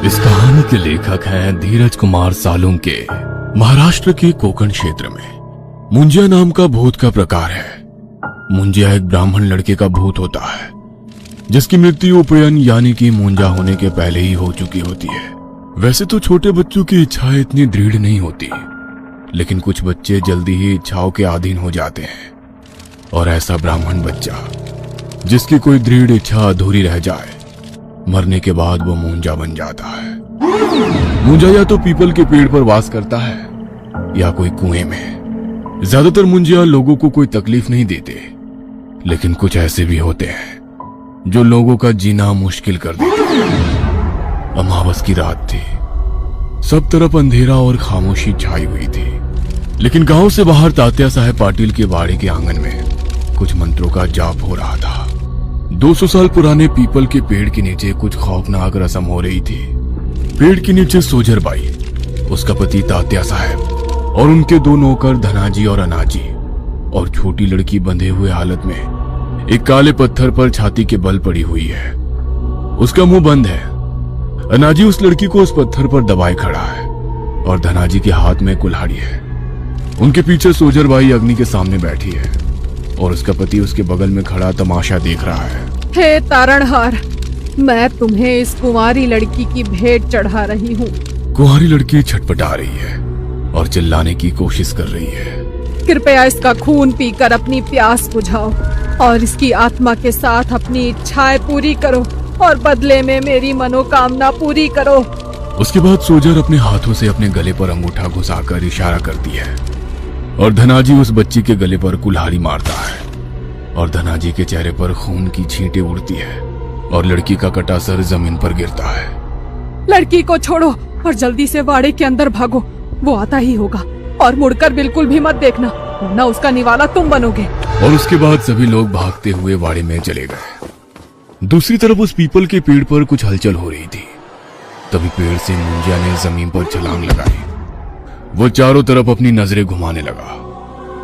इस कहानी के लेखक हैं धीरज कुमार सालुंके। महाराष्ट्र के कोकण क्षेत्र में मुंजिया नाम का भूत का प्रकार है। मुंजिया एक ब्राह्मण लड़के का भूत होता है जिसकी मृत्यु उपनयन यानी कि मुंजा होने के पहले ही हो चुकी होती है। वैसे तो छोटे बच्चों की इच्छाएं इतनी दृढ़ नहीं होती, लेकिन कुछ बच्चे जल्दी ही इच्छाओं के अधीन हो जाते हैं। और ऐसा ब्राह्मण बच्चा जिसकी कोई दृढ़ इच्छा अधूरी रह जाए, मरने के बाद वो मुंजा बन जाता है। मुंजा या तो पीपल के पेड़ पर वास करता है या कोई कुएं में। ज्यादातर मुंजिया लोगों को कोई तकलीफ नहीं देते, लेकिन कुछ ऐसे भी होते हैं जो लोगों का जीना मुश्किल कर देते हैं। अमावस की रात थी, सब तरफ अंधेरा और खामोशी छाई हुई थी, लेकिन गांव से बाहर तात्या साहब पाटिल के बाड़े के आंगन में कुछ मंत्रों का जाप हो रहा था। 200 साल पुराने पीपल के पेड़ के नीचे कुछ खौफनाक रस्म हो रही थी। पेड़ के नीचे सोजर बाई, उसका पति तात्या साहब और उनके 2 नौकर धनाजी और अनाजी, और छोटी लड़की बंधे हुए हालत में एक काले पत्थर पर छाती के बल पड़ी हुई है। उसका मुंह बंद है। अनाजी उस लड़की को उस पत्थर पर दबाए खड़ा है और धनाजी के हाथ में कुल्हाड़ी है। उनके पीछे सोजर बाई अग्नि के सामने बैठी है और उसका पति उसके बगल में खड़ा तमाशा देख रहा है। हे तारणहार, मैं तुम्हें इस कुंवारी लड़की की भेंट चढ़ा रही हूँ। कुंवारी लड़की छटपटा रही है और चिल्लाने की कोशिश कर रही है। कृपया इसका खून पीकर अपनी प्यास बुझाओ और इसकी आत्मा के साथ अपनी इच्छाएं पूरी करो और बदले में मेरी मनोकामना पूरी करो। उसके बाद सोजर अपने हाथों से अपने गले पर अंगूठा घुसाकर इशारा करती है और धनाजी उस बच्ची के गले पर कुल्हाड़ी मारता है और धनाजी के चेहरे पर खून की छींटें उड़ती है और लड़की का कटा सर जमीन पर गिरता है। लड़की को छोड़ो और जल्दी से वाड़े के अंदर भागो, वो आता ही होगा, और मुड़कर बिल्कुल भी मत देखना, वरना उसका निवाला तुम बनोगे। और उसके बाद सभी लोग भागते हुए वाड़े में चले गए। दूसरी तरफ उस पीपल के पेड़ पर कुछ हलचल हो रही थी। तभी पेड़ से मुंजिया ने जमीन पर छलांग लगाई। वो चारों तरफ अपनी नजरें घुमाने लगा,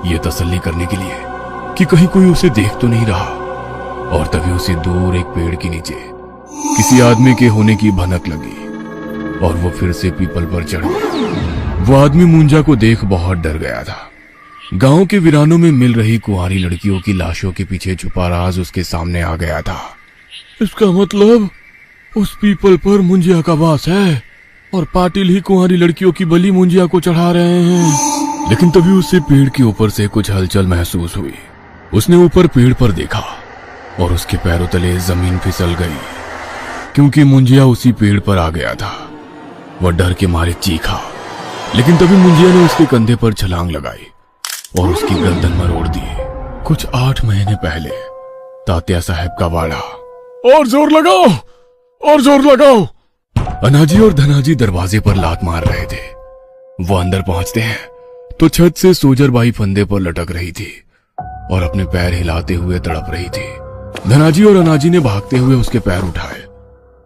ये तसल्ली करने के लिए कि कहीं कोई उसे देख तो नहीं रहा। और तभी उसे दूर एक पेड़ के नीचे किसी आदमी के होने की भनक लगी और वो फिर से पीपल पर चढ़ गया। वो आदमी मुंजा को देख बहुत डर गया था। गांव के वीरानों में मिल रही कुंवारी लड़कियों की लाशों के पीछे छुपा राज उसके सामने आ गया था। इसका मतलब उस पीपल पर मुंजिया का वास है और पाटिल ही कुंवारी लड़कियों की बलि मुंजिया को चढ़ा रहे हैं। लेकिन तभी उसे पेड़ के ऊपर से कुछ हलचल महसूस हुई। उसने ऊपर पेड़ पर देखा और उसके पैरों तले जमीन फिसल गई, क्योंकि मुंजिया उसी पेड़ पर आ गया था। वह डर के मारे चीखा, लेकिन तभी मुंजिया ने उसके कंधे पर छलांग लगाई और उसकी गर्दन मरोड़ दी। कुछ 8 महीने पहले तात्या साहब का वाड़ा। और जोर लगाओ, और जोर लगाओ। अनाजी और धनाजी दरवाजे पर लात मार रहे थे। वो अंदर पहुंचते हैं तो छत से सोजर बाई फंदे पर लटक रही थी और अपने पैर हिलाते हुए तड़प रही थी। धनाजी और अनाजी ने भागते हुए उसके पैर उठाए।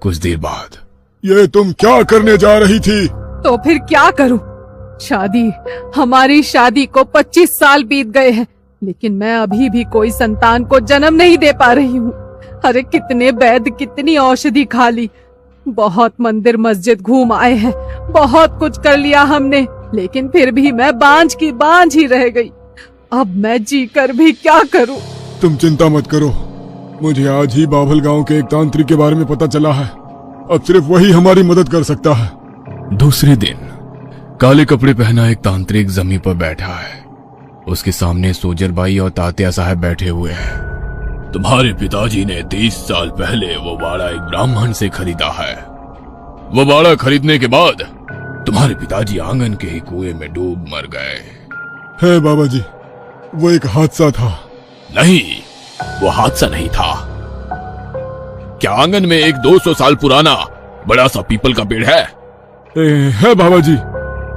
कुछ देर बाद, ये तुम क्या करने जा रही थी? तो फिर क्या करूं? शादी, हमारी शादी को 25 साल बीत गए हैं, लेकिन मैं अभी भी कोई संतान को जन्म नहीं दे पा रही हूँ। अरे कितने वैद्य, कितनी औषधि खा ली, बहुत मंदिर मस्जिद घूम आए हैं, बहुत कुछ कर लिया हमने, लेकिन फिर भी मैं बांझ की बांझ ही रह गई। अब मैं जी कर भी क्या करूं? तुम चिंता मत करो, मुझे आज ही बाभल गांव के एक तांत्रिक के बारे में पता चला है। अब सिर्फ वही हमारी मदद कर सकता है। दूसरे दिन काले कपड़े पहना एक तांत्रिक जमीन पर बैठा है। उसके सामने सोजर बाई और तात्या साहब बैठे हुए हैं। तुम्हारे पिताजी ने 30 साल पहले वो बाड़ा एक ब्राह्मण से खरीदा है। वो बाड़ा खरीदने के बाद तुम्हारे पिताजी आंगन के ही कुएं में डूब मर गए। है बाबा जी, वो एक हादसा था। नहीं, वो हादसा नहीं था। क्या आंगन में एक 200 साल पुराना बड़ा सा पीपल का पेड़ है? है बाबा जी।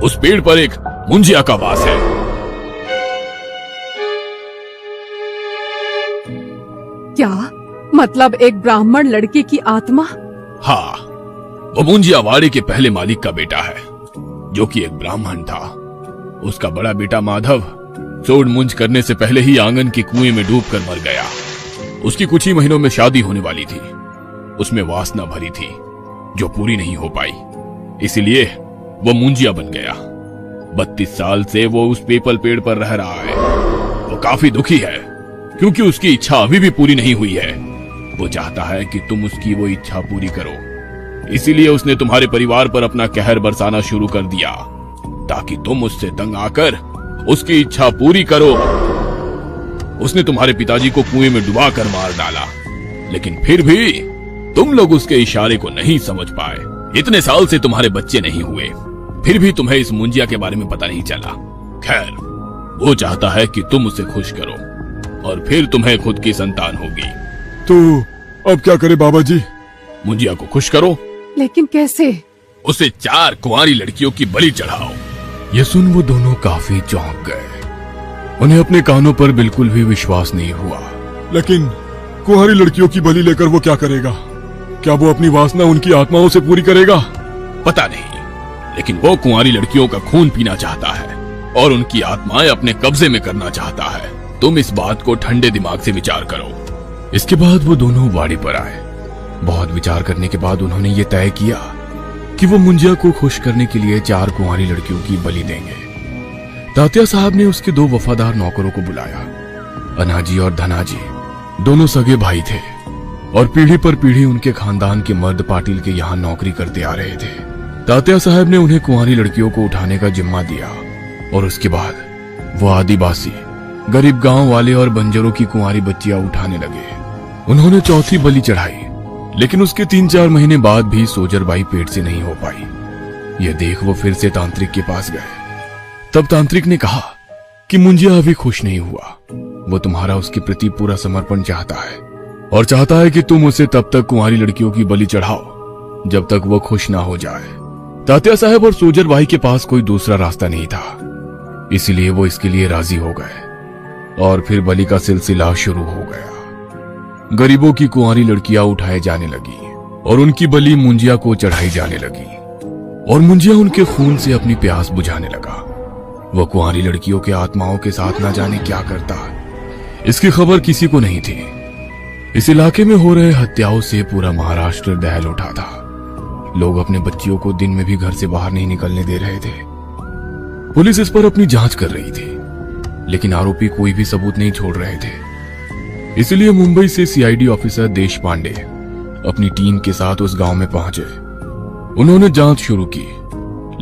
उस पेड़ पर एक मुंजिया का वास है। क्या मतलब? एक ब्राह्मण लड़की की आत्मा? हाँ, वो मुंजिया वाड़े के पहले मालिक का बेटा है, जो कि एक ब्राह्मण था। उसका बड़ा बेटा माधव सोड मुंज करने से पहले ही आंगन के कुएं में डूबकर मर गया। उसकी कुछ ही महीनों में शादी होने वाली थी। उसमें वासना भरी थी जो पूरी नहीं हो पाई, इसलिए वो मुंजिया बन गया। 32 साल से वो उस पीपल पेड़ पर रह रहा है। वो काफी दुखी है क्योंकि उसकी इच्छा अभी भी पूरी नहीं हुई है। वो चाहता है कि तुम उसकी वो इच्छा पूरी करो, इसीलिए उसने तुम्हारे परिवार पर अपना कहर बरसाना शुरू कर दिया ताकि तुम उससे तंग आकर उसकी इच्छा पूरी करो। उसने तुम्हारे पिताजी को कुएं में डुबा कर मार डाला, लेकिन फिर भी तुम लोग उसके इशारे को नहीं समझ पाए। इतने साल से तुम्हारे बच्चे नहीं हुए, फिर भी तुम्हें इस मुंजिया के बारे में पता नहीं चला। खैर, वो चाहता है कि तुम उसे खुश करो और फिर तुम्हें खुद की संतान होगी। तो अब क्या करे बाबा जी? मुंजिया को खुश करो। लेकिन कैसे? उसे 4 कुंवारी लड़कियों की बलि चढ़ाओ। ये सुन वो दोनों काफी चौंक गए। उन्हें अपने कानों पर बिल्कुल भी विश्वास नहीं हुआ। लेकिन कुंवारी लड़कियों की बलि लेकर वो क्या करेगा? क्या वो अपनी वासना उनकी आत्माओं से पूरी करेगा? पता नहीं, लेकिन वो कुंवारी लड़कियों का खून पीना चाहता है और उनकी आत्माएं अपने कब्जे में करना चाहता है। तुम इस बात को ठंडे दिमाग से विचार करो। इसके बाद वो दोनों वाड़ी पर आए। बहुत विचार करने के बाद उन्होंने ये तय किया कि वो मुंजिया को खुश करने के लिए 4 कुंवारी लड़कियों की बलि देंगे। तात्या साहब ने उसके 2 वफादार नौकरों को बुलाया। अनाजी और धनाजी दोनों सगे भाई थे और पीढ़ी पर पीढ़ी उनके खानदान के मर्द पाटिल के यहाँ नौकरी करते आ रहे थे। तात्या साहब ने उन्हें कुंवारी लड़कियों को उठाने का जिम्मा दिया और उसके बाद वो आदिवासी गरीब गांव वाले और बंजरों की कुंवारी बच्चियां उठाने लगे। उन्होंने चौथी बलि चढ़ाई, लेकिन उसके 3-4 महीने बाद भी सोजरबाई पेट से नहीं हो पाई। यह देख वो फिर से तांत्रिक के पास गए। तब तांत्रिक ने कहा कि मुंजिया अभी खुश नहीं हुआ। वो तुम्हारा उसके प्रति पूरा समर्पण चाहता है और चाहता है कि तुम उसे तब तक कुंवारी लड़कियों की बलि चढ़ाओ जब तक वो खुश ना हो जाए। तात्या साहब और सोजरबाई के पास कोई दूसरा रास्ता नहीं था, इसलिए वो इसके लिए राजी हो गए और फिर बलि का सिलसिला शुरू हो गया। गरीबों की कुंवारी लड़कियां उठाए जाने लगी और उनकी बलि मुंजिया को चढ़ाई जाने लगी और मुंजिया उनके खून से अपनी प्यास बुझाने लगा। वह कुंवारी लड़कियों के आत्माओं के साथ ना जाने क्या करता, इसकी खबर किसी को नहीं थी। इस इलाके में हो रहे हत्याओं से पूरा महाराष्ट्र दहल उठा था। लोग अपने बच्चियों को दिन में भी घर से बाहर नहीं निकलने दे रहे थे। पुलिस इस पर अपनी जांच कर रही थी, लेकिन आरोपी कोई भी सबूत नहीं छोड़ रहे थे। इसलिए मुंबई से सीआईडी ऑफिसर देश पांडे अपनी टीम के साथ उस गांव में पहुंचे। उन्होंने जांच शुरू की,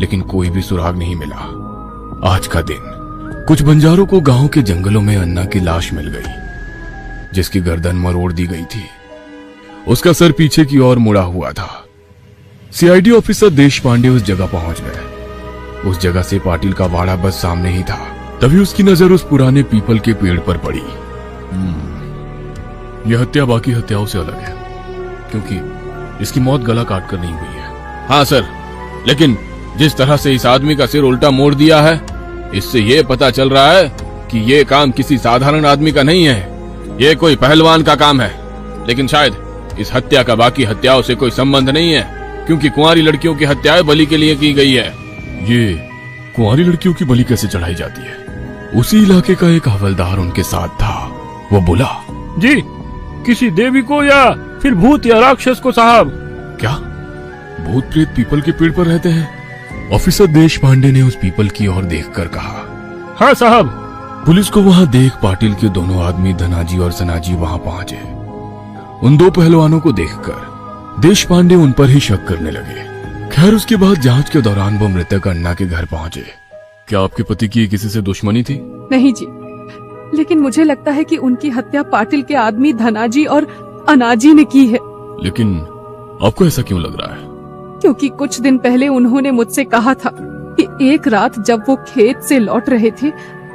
लेकिन कोई भी सुराग नहीं मिला। आज का दिन कुछ बंजारों को गांव के जंगलों में अन्ना की लाश मिल गई, जिसकी गर्दन मरोड़ दी गई थी। उसका सर पीछे की ओर मुड़ा हुआ था। सीआईडी ऑफिसर देश पांडे उस जगह पहुंच गए। उस जगह से पाटिल का वाड़ा बस सामने ही था। तभी उसकी नजर उस पुराने पीपल के पेड़ पर पड़ी। यह हत्या बाकी हत्याओं से अलग है, क्योंकि इसकी मौत गला काटकर नहीं हुई है। हाँ सर, लेकिन जिस तरह से इस आदमी का सिर उल्टा मोड़ दिया है, इससे ये पता चल रहा है कि ये काम किसी साधारण आदमी का नहीं है, ये कोई पहलवान का काम है। लेकिन शायद इस हत्या का बाकी हत्याओं से कोई संबंध नहीं है, क्योंकि कुंवारी लड़कियों की हत्याएं बलि के लिए की गई है। ये कुंवारी लड़कियों की बलि कैसे चढ़ाई जाती है? उसी इलाके का एक हवलदार उनके साथ था। वो बोला, जी, किसी देवी को या फिर भूत या राक्षस को साहब। क्या भूत प्रेत पीपल के पेड़ पर रहते हैं? ऑफिसर देश पांडे ने उस पीपल की ओर देखकर कहा। हाँ साहब। पुलिस को वहां देख पाटिल के दोनों आदमी धनाजी और सनाजी वहां पहुंचे। उन 2 पहलवानों को देखकर देश पांडे उन पर ही शक करने लगे। खैर, उसके बाद जांच के दौरान वो मृतक अन्ना के घर पहुंचे। क्या आपके पति की किसी से दुश्मनी थी? नहीं जी, लेकिन मुझे लगता है कि उनकी हत्या पाटिल के आदमी धनाजी और अनाजी ने की है। लेकिन आपको ऐसा क्यों लग रहा है? क्योंकि कुछ दिन पहले उन्होंने मुझसे कहा था कि एक रात जब वो खेत से लौट रहे थे,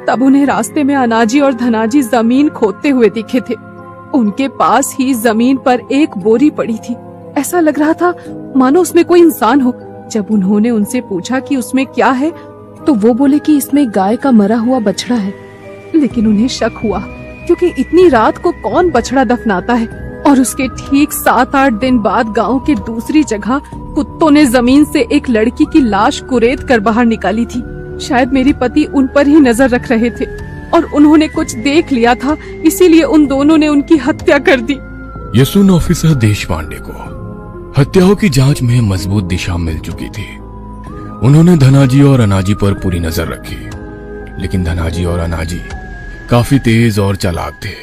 तब उन्हें रास्ते में अनाजी और धनाजी जमीन खोदते हुए दिखे थे। उनके पास ही जमीन पर एक बोरी पड़ी थी। ऐसा लग रहा था मानो उसमें कोई इंसान हो। जब उन्होंने उनसे पूछा कि उसमें क्या है, तो वो बोले कि इसमें गाय का मरा हुआ बछड़ा है। लेकिन उन्हें शक हुआ, क्योंकि इतनी रात को कौन बछड़ा दफनाता है। और उसके ठीक 7-8 दिन बाद गांव के दूसरी जगह कुत्तों ने जमीन से एक लड़की की लाश कुरेद कर बाहर निकाली थी। शायद मेरे पति उन पर ही नजर रख रहे थे। और उन्होंने कुछ देख लिया था, इसीलिए उन दोनों ने उनकी हत्या कर दी। ये सुन ऑफिसर देशपांडे को हत्याओं की जांच में मजबूत दिशा मिल चुकी थी। उन्होंने धनाजी और अनाजी पर पूरी नजर रखी, लेकिन धनाजी और अनाजी काफी तेज और चालाक थे।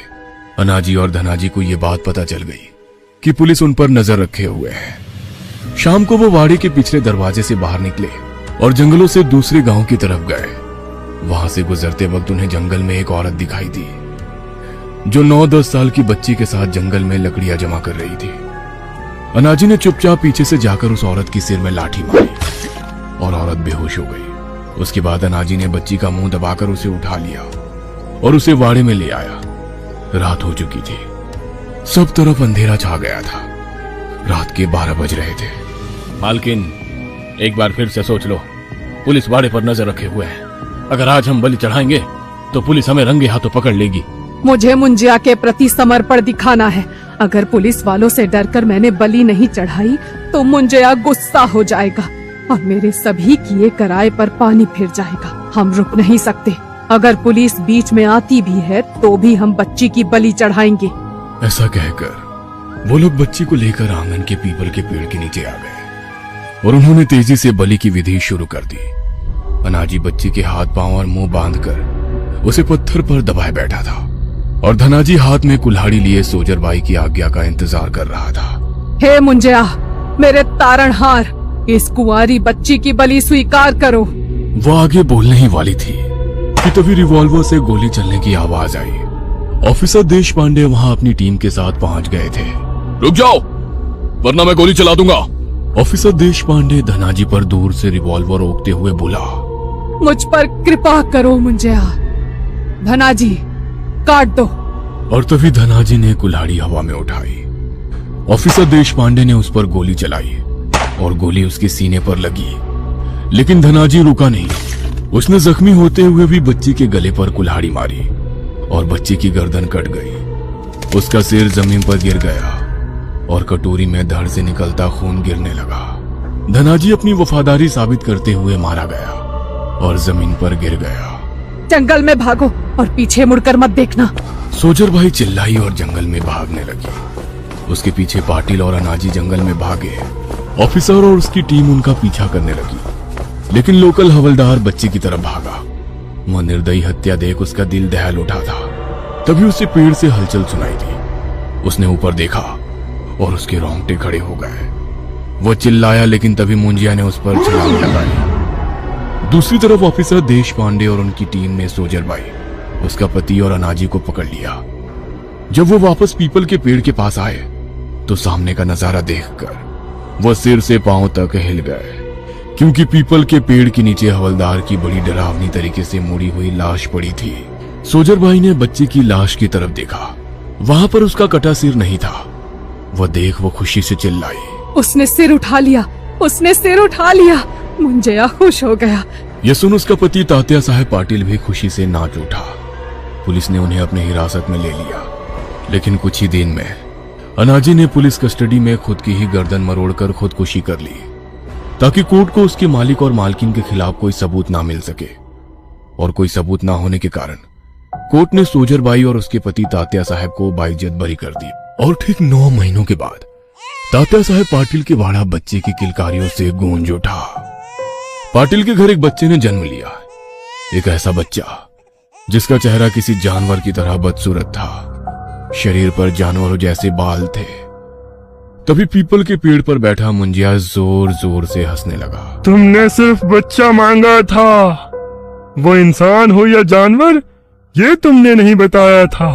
अनाजी और धनाजी को यह बात पता चल गई कि पुलिस उन पर नजर रखे हुए है। शाम को वो वाड़े के पिछले दरवाजे से बाहर निकले और जंगलों से दूसरे गांव की तरफ गए। वहां से गुजरते वक्त उन्हें जंगल में एक औरत दिखाई दी जो 9-10 साल की बच्ची के साथ जंगल में लकड़ियां जमा कर रही थी। अनाजी ने चुपचाप पीछे से जाकर उस औरत की सिर में लाठी मारी और औरत बेहोश हो गई। उसके बाद अनाजी ने बच्ची का मुंह दबाकर उसे उठा लिया और उसे वाड़े में ले आया। रात हो चुकी थी, सब तरफ अंधेरा छा गया था। रात के 12 बज रहे थे। मालकिन, एक बार फिर से सोच लो, पुलिस वाड़े पर नजर रखे हुए है। अगर आज हम बलि चढ़ाएंगे तो पुलिस हमें रंगे हाथों पकड़ लेगी। मुझे मुंजिया के प्रति समर्पण दिखाना है। अगर पुलिस वालों से डरकर मैंने बलि नहीं चढ़ाई तो मुंजिया गुस्सा हो जाएगा और मेरे सभी किए कराए पर पानी फिर जाएगा। हम रुक नहीं सकते। अगर पुलिस बीच में आती भी है तो भी हम बच्ची की बलि चढ़ाएंगे। ऐसा कहकर वो लोग बच्ची को लेकर आंगन के पीपल के पेड़ के नीचे आ गए और उन्होंने तेजी से बलि की विधि शुरू कर दी। अनाजी बच्ची के हाथ पांव और मुंह बांधकर उसे पत्थर पर दबाए बैठा था और धनाजी हाथ में कुल्हाड़ी लिए सोजरबाई की आज्ञा का इंतजार कर रहा था। हे मुंजिया, मेरे तारणहार, इस कुंवारी बच्ची की बलि स्वीकार करो। वो आगे बोलने ही वाली थी कि तभी रिवॉल्वर से गोली चलने की आवाज आई। ऑफिसर देशपांडे वहां अपनी टीम के साथ पहुंच गए थे। रुक जाओ, वरना मैं गोली चला दूंगा। ऑफिसर देशपांडे धनाजी पर दूर से रिवॉल्वर रोकते हुए बोला, मुझ पर कृपा करो मुंजिया। धनाजी, काट दो। और तभी धनाजी ने कुल्हाड़ी हवा में उठाई। ऑफिसर देशपांडे ने उस पर गोली चलाई और गोली उसके सीने पर लगी, लेकिन धनाजी रुका नहीं। उसने जख्मी होते हुए भी बच्ची के गले पर कुल्हाड़ी मारी और बच्ची की गर्दन कट गई। उसका सिर जमीन पर गिर गया और कटोरी में धड़ से निकलता खून गिरने लगा। धनाजी अपनी वफादारी साबित करते हुए मारा गया और जमीन पर गिर गया। जंगल में भागो और पीछे मुड़कर मत देखना। सोजरबाई चिल्लाई और जंगल में भागने लगी। उसके पीछे पाटिल और अनाजी जंगल में भागे। ऑफिसर और उसकी टीम उनका पीछा करने लगी, लेकिन लोकल हवलदार बच्ची की तरफ भागा। वह निर्दयी हत्या देख उसका दिल दहल उठा था। तभी उसे पेड़ से हलचल सुनाई दी। उसने ऊपर देखा और उसके रोंगटे खड़े हो गए। वो चिल्लाया, लेकिन तभी मुंजिया ने उस पर छलांग लगाई। दूसरी तरफ ऑफिसर देशपांडे और उनकी टीम ने सोजरबाई, उसका पति और अनाजी को पकड़ लिया। जब वो वापस पीपल के पेड़ के पास आए तो सामने का नजारा देखकर वो सिर से पांव तक हिल गए, क्योंकि पीपल के पेड़ के नीचे हवलदार की बड़ी डरावनी तरीके से मुड़ी हुई लाश पड़ी थी। सोजरबाई ने बच्ची की लाश की तरफ देखा। वहां पर उसका कटा सिर नहीं था। वह देख वो खुशी से चिल्लाई, उसने सिर उठा लिया, उसने सिर उठा लिया। मुंजिया खुश हो गया। यह सुन उसका पति तात्या साहब पाटिल भी खुशी से नाच उठा। पुलिस ने उन्हें अपने हिरासत में ले लिया, लेकिन कुछ ही दिन में अनाजी ने पुलिस कस्टडी में खुद की ही गर्दन मरोड़कर खुदकुशी कर ली, ताकि कोर्ट को उसके मालिक और मालकिन के खिलाफ कोई सबूत ना मिल सके। और कोई सबूत ना होने के कारण कोर्ट ने सोजरबाई और उसके पति तात्या साहब को बाइज्जत बरी कर दी। और ठीक 9 महीनों के बाद तात्या साहब पाटिल के वाड़ा बच्चे की किलकारियों से गूंज उठा। पाटिल के घर एक बच्चे ने जन्म लिया, एक ऐसा बच्चा जिसका चेहरा किसी जानवर की तरह बदसूरत था। शरीर पर जानवरों जैसे बाल थे। तभी पीपल के पेड़ पर बैठा मुंजिया जोर जोर से हंसने लगा। तुमने सिर्फ बच्चा मांगा था, वो इंसान हो या जानवर ये तुमने नहीं बताया था।